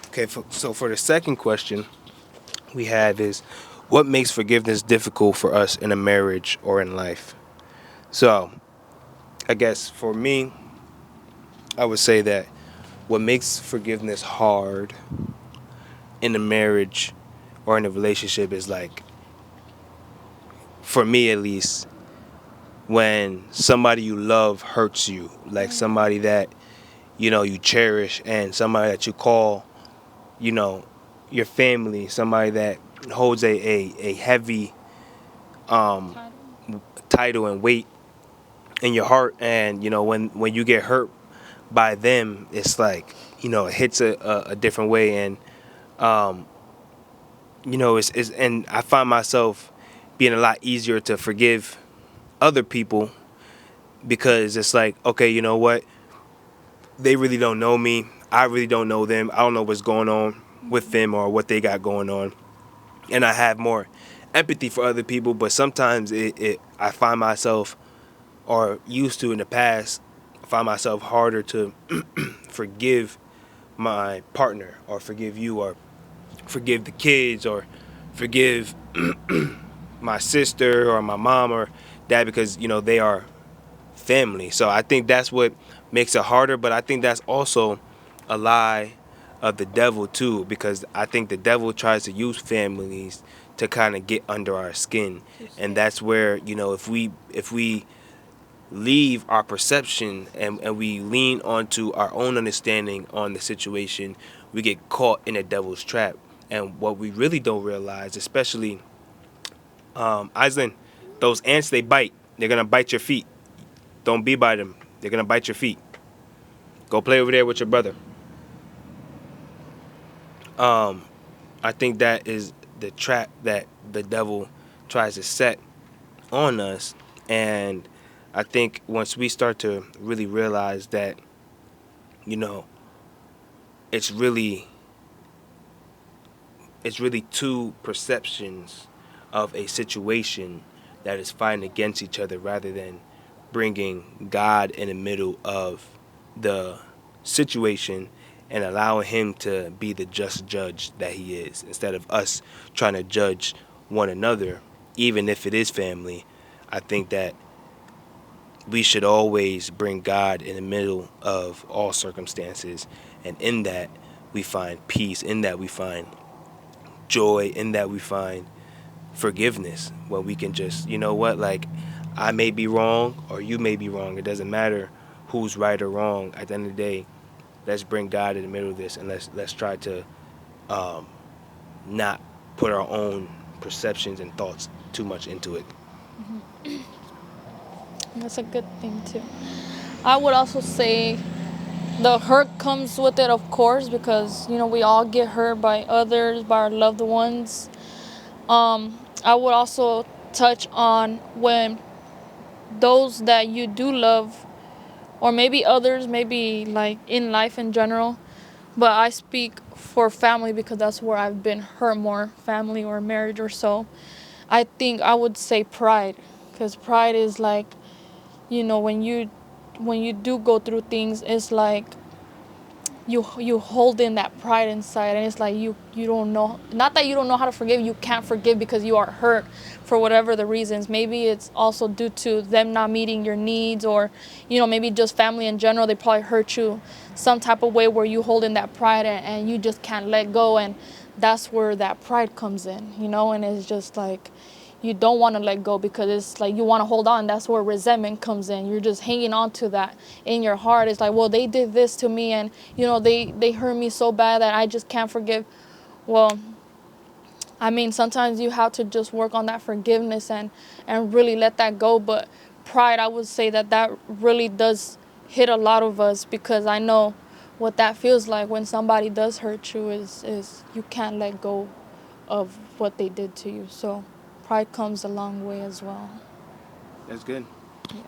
Okay, so for the second question we have is, what makes forgiveness difficult for us in a marriage or in life? So, I guess for me, I would say that what makes forgiveness hard in a marriage or in a relationship is like, for me at least, when somebody you love hurts you, like somebody that you cherish, and somebody that you call you know your family, somebody that holds a heavy um title and weight in your heart. And when you get hurt by them, it's like it hits a different way. And um it's and I find myself being a lot easier to forgive other people, because it's like, okay, you know what, they really don't know me, I really don't know them, I don't know what's going on with them or what they got going on. And I have more empathy for other people, but sometimes I find myself, or used to in the past, find myself harder to forgive my partner, or forgive you, or forgive the kids, or forgive my sister or my mom or dad, because they are family. So I think that's what makes it harder, but I think that's also a lie of the devil too, because I think the devil tries to use families to kind of get under our skin. And that's where, if we leave our perception, and we lean onto our own understanding on the situation, we get caught in a devil's trap. And what we really don't realize, especially Iceland, those ants, they bite. They're gonna bite your feet. Don't be by them. They're gonna bite your feet. Go play over there with your brother. Um, I think that is the trap that the devil tries to set on us. And I think once we start to really realize that, you know, it's really it's really two perceptions of a situation that is fighting against each other, rather than bringing God in the middle of the situation and allowing him to be the just judge that he is, instead of us trying to judge one another, even if it is family. I think that we should always bring God in the middle of all circumstances, and in that we find peace, in that we find joy, in that we find forgiveness, when we can just, you know what, like, I may be wrong or you may be wrong. It doesn't matter who's right or wrong. At the end of the day, let's bring God in the middle of this, and let's try to um, not put our own perceptions and thoughts too much into it. That's a good thing too. I would also say the hurt comes with it, of course, because we all get hurt by others, by our loved ones. I would also touch on when those that you do love, or maybe others, maybe like in life in general, but I speak for family because that's where I've been hurt more, family or marriage or so. I think I would say pride, because pride is like, when you do go through things, it's like you hold in that pride inside, and it's like you don't know, not that you don't know how to forgive, you can't forgive because you are hurt for whatever the reasons. Maybe it's also due to them not meeting your needs, or maybe just family in general, they probably hurt you some type of way where you hold in that pride, and you just can't let go. And that's where that pride comes in, and it's just like you don't want to let go, because it's like you want to hold on. That's where resentment comes in. You're just hanging on to that in your heart. It's like, well, they did this to me, and they hurt me so bad that I just can't forgive. Well, I mean, sometimes you have to just work on that forgiveness, and really let that go. But pride, I would say that really does hit a lot of us, because I know what that feels like when somebody does hurt you, is you can't let go of what they did to you. So pride comes a long way as well. That's good. Yeah.